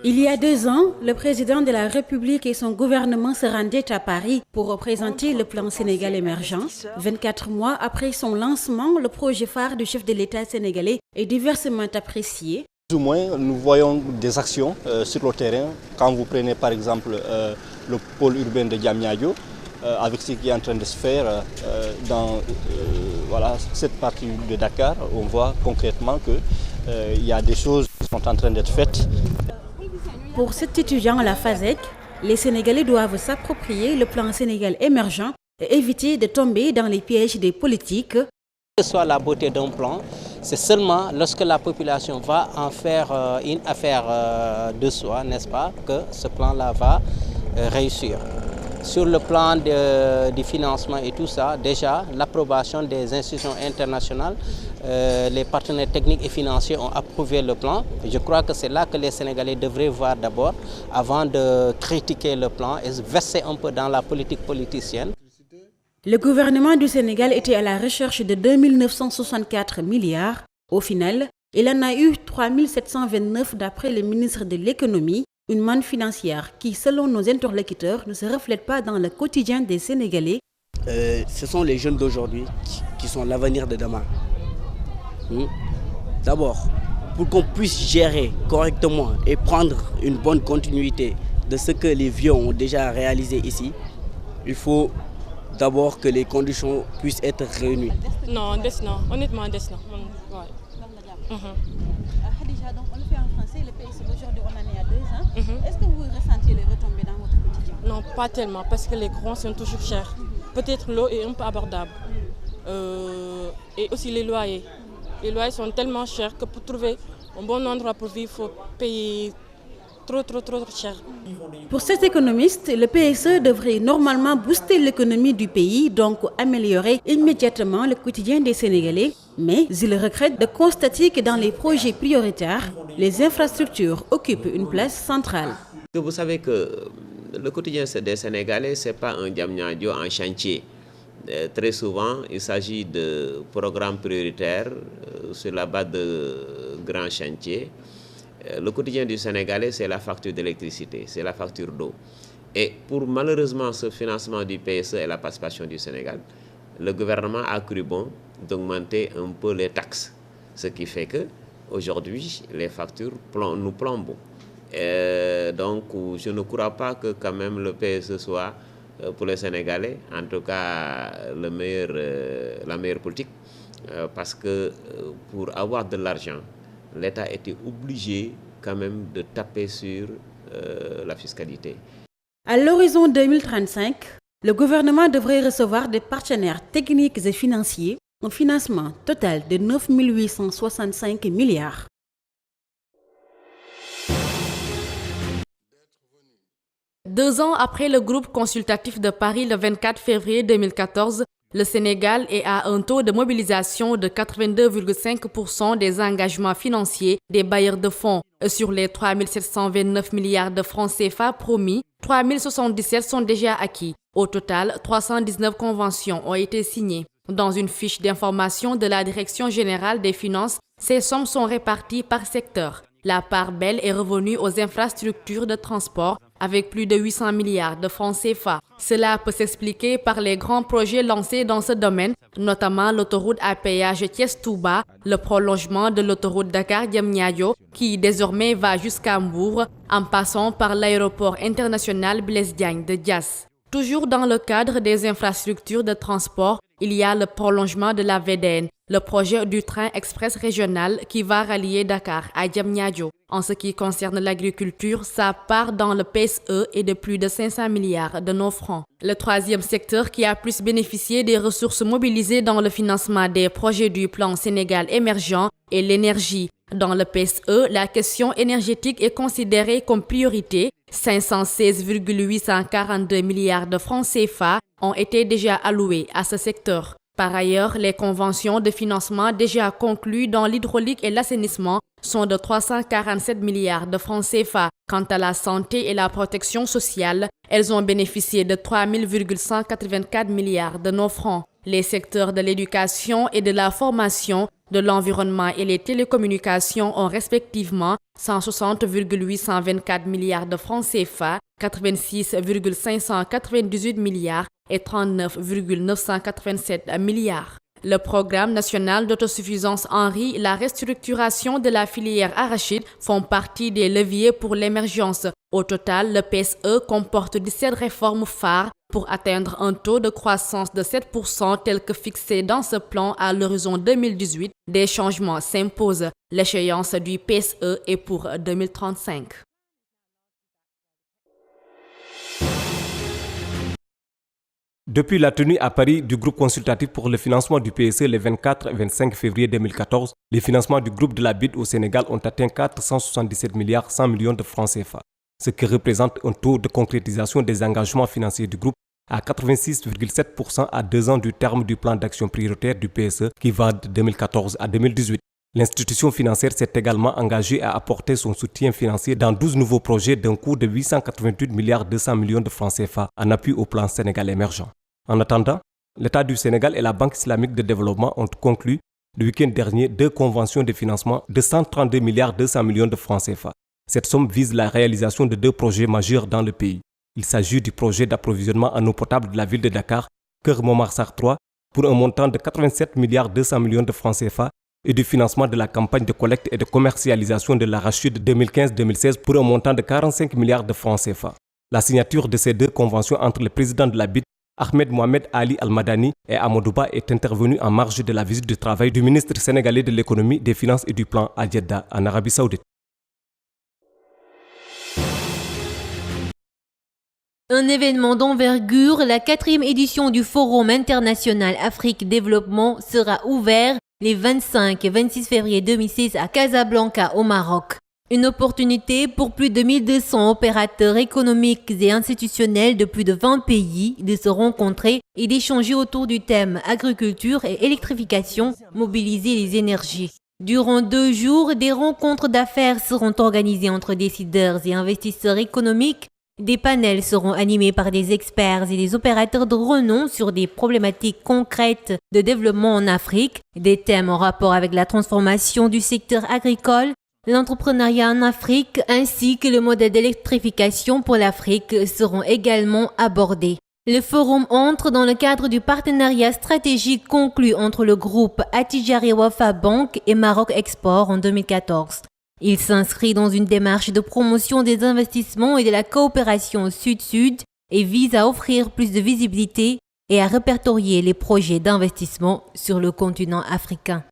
Il y a 2 ans, le président de la République et son gouvernement se rendaient à Paris pour représenter le plan Sénégal émergent. 24 mois après son lancement, le projet phare du chef de l'État sénégalais est diversement apprécié. Plus ou moins, nous voyons des actions sur le terrain. Quand vous prenez par exemple le pôle urbain de Diamniadio, avec ce qui est en train de se faire dans cette partie de Dakar, on voit concrètement qu'il y a des choses qui sont en train d'être faites. Pour cet étudiant à la FASEG, les Sénégalais doivent s'approprier le plan Sénégal émergent et éviter de tomber dans les pièges des politiques. Que ce soit la beauté d'un plan, c'est seulement lorsque la population va en faire une affaire de soi, n'est-ce pas, que ce plan-là va réussir. Sur le plan du financement et tout ça, déjà l'approbation des institutions internationales, les partenaires techniques et financiers ont approuvé le plan. Je crois que c'est là que les Sénégalais devraient voir d'abord avant de critiquer le plan et se verser un peu dans la politique politicienne. Le gouvernement du Sénégal était à la recherche de 2 964 milliards. Au final, il en a eu 3 729 d'après le ministre de l'économie. Une manne financière qui, selon nos interlocuteurs, ne se reflète pas dans le quotidien des Sénégalais. Ce sont les jeunes d'aujourd'hui qui sont l'avenir de demain. D'abord, pour qu'on puisse gérer correctement et prendre une bonne continuité de ce que les vieux ont déjà réalisé ici, il faut d'abord que les conditions puissent être réunies. Non, honnêtement, ouais. Khadija, donc on le fait en français, le pays aujourd'hui on en est à 2 ans. Est-ce que vous ressentez les retombées dans votre quotidien? Non, pas tellement, parce que les courants sont toujours chers. Peut-être l'eau est un peu abordable. Et aussi les loyers. Les loyers sont tellement chers que pour trouver un bon endroit pour vivre, il faut payer trop cher. Pour cet économiste, le PSE devrait normalement booster l'économie du pays, donc améliorer immédiatement le quotidien des Sénégalais. Mais il regrette de constater que dans les projets prioritaires, les infrastructures occupent une place centrale. Vous savez que le quotidien des Sénégalais, ce n'est pas un Diamniadio en chantier. Très souvent, il s'agit de programmes prioritaires sur la base de grands chantiers. Le quotidien du Sénégalais, c'est la facture d'électricité, c'est la facture d'eau. Et pour malheureusement ce financement du PSE et la participation du Sénégal, le gouvernement a cru bon d'augmenter un peu les taxes. Ce qui fait qu'aujourd'hui, les factures nous plombent. Donc, je ne crois pas que quand même le PSE soit, pour les Sénégalais, en tout cas, la meilleure politique. Parce que pour avoir de l'argent, l'État était obligé quand même de taper sur la fiscalité. À l'horizon 2035, le gouvernement devrait recevoir des partenaires techniques et financiers, un financement total de 9 865 milliards. Deux ans après le groupe consultatif de Paris le 24 février 2014, le Sénégal est à un taux de mobilisation de 82,5% des engagements financiers des bailleurs de fonds. Sur les 3 729 milliards de francs CFA promis, 3 077 sont déjà acquis. Au total, 319 conventions ont été signées. Dans une fiche d'information de la Direction générale des finances, ces sommes sont réparties par secteur. La part belle est revenue aux infrastructures de transport avec plus de 800 milliards de francs CFA. Cela peut s'expliquer par les grands projets lancés dans ce domaine, notamment l'autoroute à péage Thiès-Touba, le prolongement de l'autoroute Dakar-Diamniadio qui désormais va jusqu'à Mbour en passant par l'aéroport international Blaise Diagne de Diass. Toujours dans le cadre des infrastructures de transport, il y a le prolongement de la VDN, le projet du train express régional qui va rallier Dakar à Diamniadio. En ce qui concerne l'agriculture, sa part dans le PSE est de plus de 500 milliards de nos francs. Le troisième secteur qui a plus bénéficié des ressources mobilisées dans le financement des projets du plan Sénégal émergent est l'énergie. Dans le PSE, la question énergétique est considérée comme priorité. 516,842 milliards de francs CFA ont été déjà alloués à ce secteur. Par ailleurs, les conventions de financement déjà conclues dans l'hydraulique et l'assainissement sont de 347 milliards de francs CFA. Quant à la santé et la protection sociale, elles ont bénéficié de 3 184 milliards de nos francs. Les secteurs de l'éducation et de la formation, de l'environnement et les télécommunications ont respectivement 160,824 milliards de francs CFA, 86,598 milliards et 39,987 milliards. Le programme national d'autosuffisance en riz et la restructuration de la filière arachide font partie des leviers pour l'émergence. Au total, le PSE comporte 17 réformes phares pour atteindre un taux de croissance de 7% tel que fixé dans ce plan à l'horizon 2018. Des changements s'imposent. L'échéance du PSE est pour 2035. Depuis la tenue à Paris du groupe consultatif pour le financement du PSE le 24 et 25 février 2014, les financements du groupe de la BID au Sénégal ont atteint 477 milliards 100 millions de francs CFA, ce qui représente un taux de concrétisation des engagements financiers du groupe à 86,7% à 2 ans du terme du plan d'action prioritaire du PSE qui va de 2014 à 2018. L'institution financière s'est également engagée à apporter son soutien financier dans 12 nouveaux projets d'un coût de 888 milliards 200 millions de francs CFA en appui au plan Sénégal émergent. En attendant, l'État du Sénégal et la Banque islamique de développement ont conclu le week-end dernier 2 conventions de financement de 132 milliards 200 millions de francs CFA. Cette somme vise la réalisation de 2 projets majeurs dans le pays. Il s'agit du projet d'approvisionnement en eau potable de la ville de Dakar, Keur Momar-Sarr 3, pour un montant de 87 milliards 200 millions de francs CFA et du financement de la campagne de collecte et de commercialisation de l'arachide 2015-2016 pour un montant de 45 milliards de francs CFA. La signature de ces 2 conventions entre le président de la BID, Ahmed Mohamed Ali Al-Madani, et Amadouba est intervenue en marge de la visite de travail du ministre sénégalais de l'économie, des finances et du plan à Jeddah, en Arabie Saoudite. Un événement d'envergure, la 4e édition du Forum international Afrique Développement sera ouvert les 25 et 26 février 2016 à Casablanca au Maroc. Une opportunité pour plus de 1200 opérateurs économiques et institutionnels de plus de 20 pays de se rencontrer et d'échanger autour du thème agriculture et électrification, mobiliser les énergies. Durant 2 jours, des rencontres d'affaires seront organisées entre décideurs et investisseurs économiques. Des panels seront animés par des experts et des opérateurs de renom sur des problématiques concrètes de développement en Afrique. Des thèmes en rapport avec la transformation du secteur agricole, l'entrepreneuriat en Afrique ainsi que le modèle d'électrification pour l'Afrique seront également abordés. Le forum entre dans le cadre du partenariat stratégique conclu entre le groupe Attijari Wafa Bank et Maroc Export en 2014. Il s'inscrit dans une démarche de promotion des investissements et de la coopération sud-sud et vise à offrir plus de visibilité et à répertorier les projets d'investissement sur le continent africain.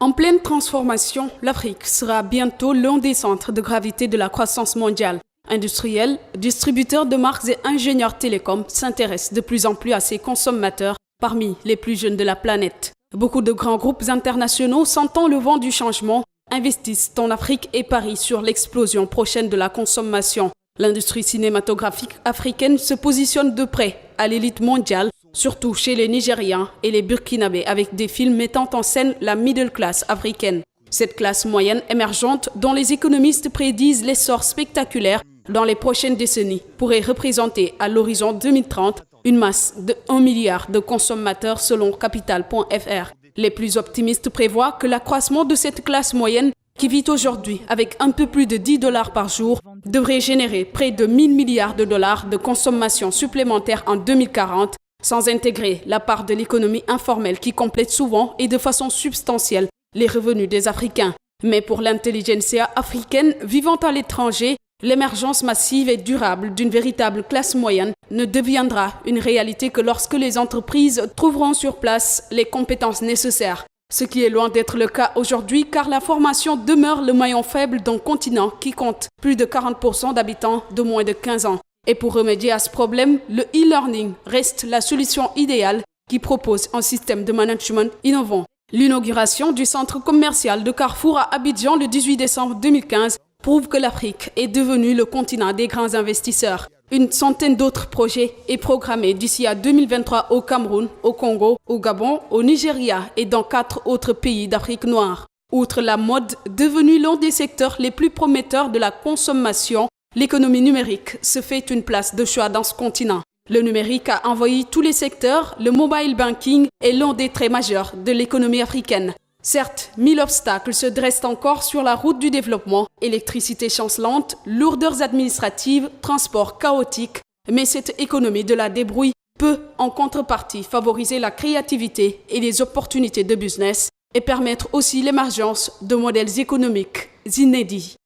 En pleine transformation, l'Afrique sera bientôt l'un des centres de gravité de la croissance mondiale. Industriels, distributeurs de marques et ingénieurs télécoms s'intéressent de plus en plus à ses consommateurs parmi les plus jeunes de la planète. Beaucoup de grands groupes internationaux, sentant le vent du changement, investissent en Afrique et parient sur l'explosion prochaine de la consommation. L'industrie cinématographique africaine se positionne de près à l'élite mondiale, surtout chez les Nigérians et les Burkinabés, avec des films mettant en scène la middle class africaine. Cette classe moyenne émergente, dont les économistes prédisent l'essor spectaculaire dans les prochaines décennies, pourrait représenter à l'horizon 2030 une masse de 1 milliard de consommateurs selon Capital.fr. Les plus optimistes prévoient que l'accroissement de cette classe moyenne, qui vit aujourd'hui avec un peu plus de $10 par jour, devrait générer près de 1 000 milliards de dollars de consommation supplémentaire en 2040, sans intégrer la part de l'économie informelle qui complète souvent et de façon substantielle les revenus des Africains. Mais pour l'intelligentsia africaine vivant à l'étranger, l'émergence massive et durable d'une véritable classe moyenne ne deviendra une réalité que lorsque les entreprises trouveront sur place les compétences nécessaires. Ce qui est loin d'être le cas aujourd'hui car la formation demeure le maillon faible d'un continent qui compte plus de 40% d'habitants de moins de 15 ans. Et pour remédier à ce problème, le e-learning reste la solution idéale qui propose un système de management innovant. L'inauguration du centre commercial de Carrefour à Abidjan le 18 décembre 2015 prouve que l'Afrique est devenue le continent des grands investisseurs. Une centaine d'autres projets est programmée d'ici à 2023 au Cameroun, au Congo, au Gabon, au Nigeria et dans 4 autres pays d'Afrique noire. Outre la mode, devenue l'un des secteurs les plus prometteurs de la consommation, L'économie numérique se fait une place de choix dans ce continent. Le numérique a envahi tous les secteurs, le mobile banking est l'un des traits majeurs de l'économie africaine. Certes, 1000 obstacles se dressent encore sur la route du développement, électricité chancelante, lourdeurs administratives, transport chaotique, mais cette économie de la débrouille peut, en contrepartie, favoriser la créativité et les opportunités de business et permettre aussi l'émergence de modèles économiques inédits.